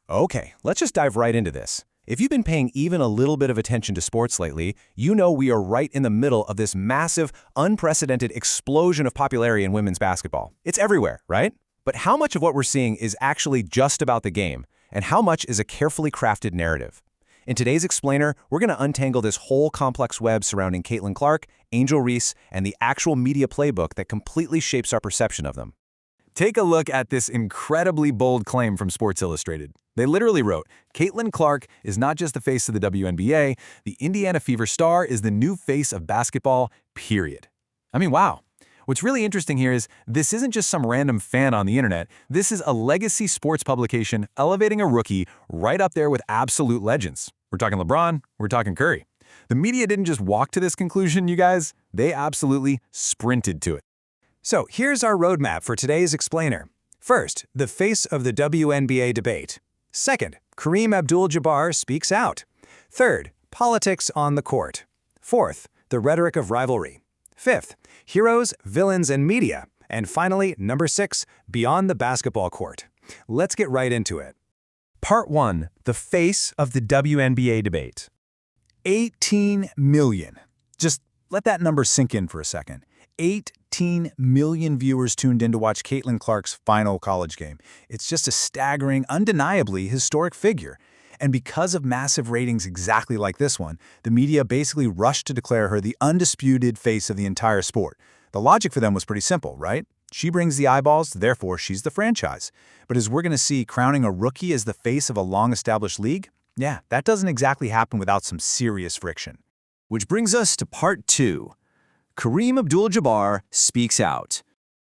Okay, let's just dive right into this. If you've been paying even a little bit of attention to sports lately, you know we are right in the middle of this massive, unprecedented explosion of popularity in women's basketball. It's everywhere, right? But how much of what we're seeing is actually just about the game, and how much is a carefully crafted narrative? In today's Explainer, we're going to untangle this whole complex web surrounding Caitlin Clark, Angel Reese, and the actual media playbook that completely shapes our perception of them. Take a look at this incredibly bold claim from Sports Illustrated. They literally wrote, Caitlin Clark is not just the face of the WNBA, the Indiana Fever star is the new face of basketball, period. I mean, wow. What's really interesting here is this isn't just some random fan on the internet. This is a legacy sports publication elevating a rookie right up there with absolute legends. We're talking LeBron, we're talking Curry. The media didn't just walk to this conclusion, you guys. They absolutely sprinted to it. So here's our roadmap for today's Explainer. First, the face of the WNBA debate. Second, Kareem Abdul-Jabbar speaks out. Third, politics on the court. Fourth, the rhetoric of rivalry. Fifth, heroes, villains, and media. And finally, number 6, beyond the basketball court. Let's get right into it. Part 1, the face of the WNBA debate. 18 million. Just let that number sink in for a second. 18 million viewers tuned in to watch Caitlin Clark's final college game. It's just a staggering, undeniably historic figure. And because of massive ratings exactly like this one, the media basically rushed to declare her the undisputed face of the entire sport. The logic for them was pretty simple, right? She brings the eyeballs, therefore she's the franchise. But as we're going to see, crowning a rookie as the face of a long-established league? Yeah, that doesn't exactly happen without some serious friction. Which brings us to part 2. Kareem Abdul-Jabbar speaks out.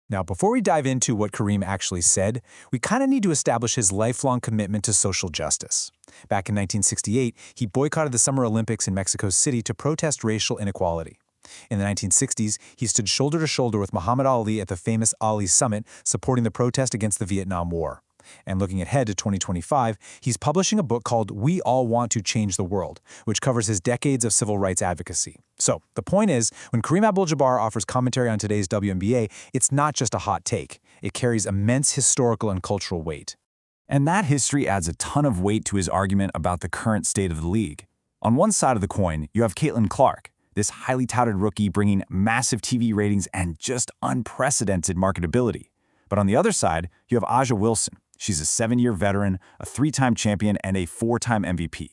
Now, before we dive into what Kareem actually said, we kind of need to establish his lifelong commitment to social justice. Back in 1968, he boycotted the Summer Olympics in Mexico City to protest racial inequality. In the 1960s, he stood shoulder to shoulder with Muhammad Ali at the famous Ali Summit, supporting the protest against the Vietnam War. And looking ahead to 2025, he's publishing a book called We All Want to Change the World, which covers his decades of civil rights advocacy. So, the point is, when Kareem Abdul-Jabbar offers commentary on today's WNBA, it's not just a hot take. It carries immense historical and cultural weight. And that history adds a ton of weight to his argument about the current state of the league. On one side of the coin, you have Caitlin Clark, this highly touted rookie bringing massive TV ratings and just unprecedented marketability. But on the other side, you have A'ja Wilson. She's a 7-year veteran, a 3-time champion, and a 4-time MVP.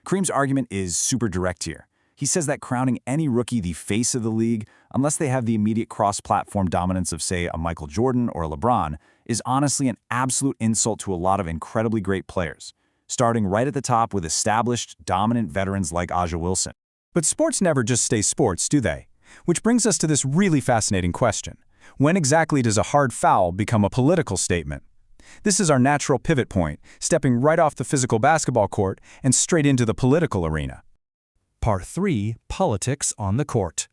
Kareem's argument is super direct here. He says that crowning any rookie the face of the league, unless they have the immediate cross-platform dominance of, say, a Michael Jordan or a LeBron, is honestly an absolute insult to a lot of incredibly great players, starting right at the top with established, dominant veterans like A'ja Wilson. But sports never just stay sports, do they? Which brings us to this really fascinating question. When exactly does a hard foul become a political statement? This is our natural pivot point, stepping right off the physical basketball court and straight into the political arena. Part 3, politics on the court.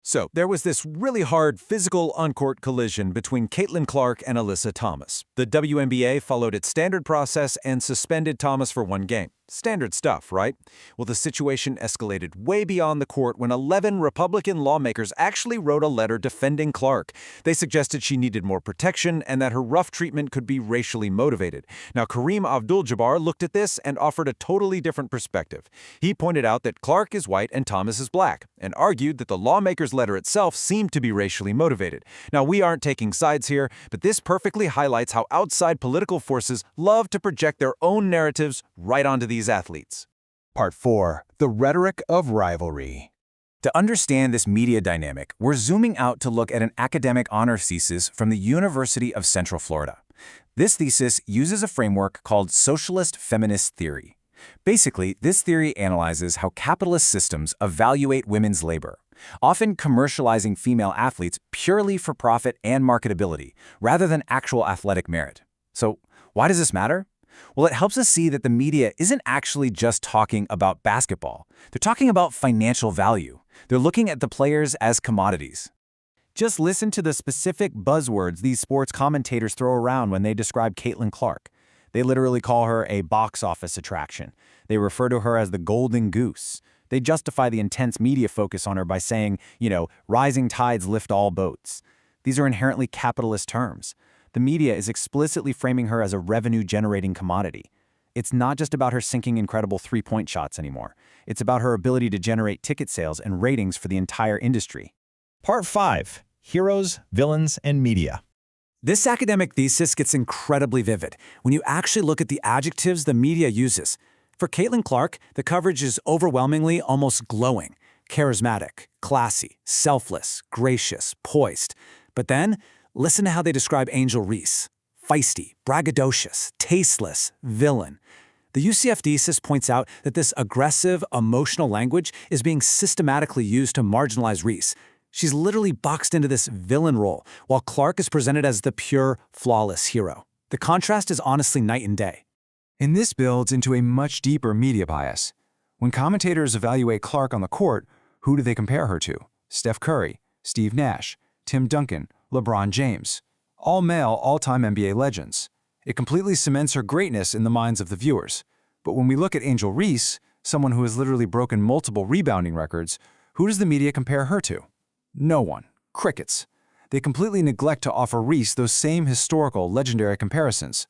So, there was this really hard physical on-court collision between Caitlin Clark and Alyssa Thomas. The WNBA followed its standard process and suspended Thomas for 1 game. Standard stuff, right? Well, the situation escalated way beyond the court when 11 Republican lawmakers actually wrote a letter defending Clark. They suggested she needed more protection and that her rough treatment could be racially motivated. Now, Kareem Abdul-Jabbar looked at this and offered a totally different perspective. He pointed out that Clark is white and Thomas is black, and argued that the lawmakers' letter itself seemed to be racially motivated. Now, we aren't taking sides here, but this perfectly highlights how outside political forces love to project their own narratives right onto these athletes. Part 4, the rhetoric of rivalry. To understand this media dynamic, we're zooming out to look at an academic honor thesis from the University of Central Florida. This thesis uses a framework called socialist feminist theory. Basically, this theory analyzes how capitalist systems evaluate women's labor, often commercializing female athletes purely for profit and marketability, rather than actual athletic merit. So, why does this matter? Well, it helps us see that the media isn't actually just talking about basketball. They're talking about financial value. They're looking at the players as commodities. Just listen to the specific buzzwords these sports commentators throw around when they describe Caitlin Clark. They literally call her a box office attraction. They refer to her as the golden goose. They justify the intense media focus on her by saying, rising tides lift all boats. These are inherently capitalist terms. The media is explicitly framing her as a revenue-generating commodity. It's not just about her sinking incredible three-point shots anymore. It's about her ability to generate ticket sales and ratings for the entire industry. Part 5. Heroes, Villains, and Media. This academic thesis gets incredibly vivid when you actually look at the adjectives the media uses. For Caitlin Clark, the coverage is overwhelmingly almost glowing, charismatic, classy, selfless, gracious, poised. But then, listen to how they describe Angel Reese. Feisty, braggadocious, tasteless, villain. The UCF thesis points out that this aggressive, emotional language is being systematically used to marginalize Reese. She's literally boxed into this villain role, while Clark is presented as the pure, flawless hero. The contrast is honestly night and day. And this builds into a much deeper media bias. When commentators evaluate Clark on the court, who do they compare her to? Steph Curry, Steve Nash, Tim Duncan, LeBron James. All male, all-time NBA legends. It completely cements her greatness in the minds of the viewers. But when we look at Angel Reese, someone who has literally broken multiple rebounding records, who does the media compare her to? No one. Crickets. They completely neglect to offer Reese those same historical, legendary comparisons.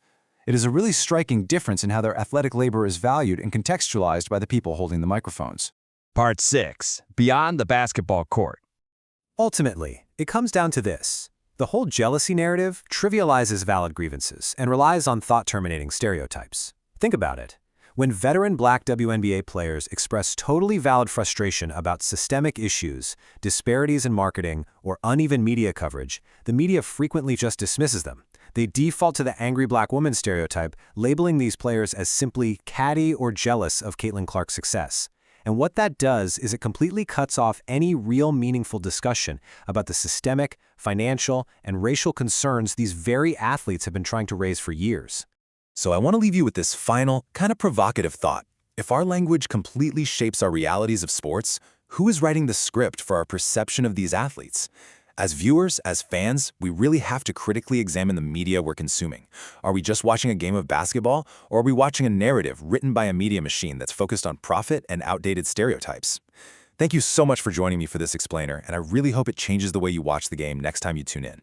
It is a really striking difference in how their athletic labor is valued and contextualized by the people holding the microphones. Part 6. Beyond the Basketball Court. Ultimately, it comes down to this. The whole jealousy narrative trivializes valid grievances and relies on thought-terminating stereotypes. Think about it. When veteran Black WNBA players express totally valid frustration about systemic issues, disparities in marketing, or uneven media coverage, the media frequently just dismisses them. They default to the angry Black woman stereotype, labeling these players as simply catty or jealous of Caitlin Clark's success. And what that does is it completely cuts off any real meaningful discussion about the systemic, financial, and racial concerns these very athletes have been trying to raise for years. So I want to leave you with this final, kind of provocative thought. If our language completely shapes our realities of sports, who is writing the script for our perception of these athletes? As viewers, as fans, we really have to critically examine the media we're consuming. Are we just watching a game of basketball, or are we watching a narrative written by a media machine that's focused on profit and outdated stereotypes? Thank you so much for joining me for this explainer, and I really hope it changes the way you watch the game next time you tune in.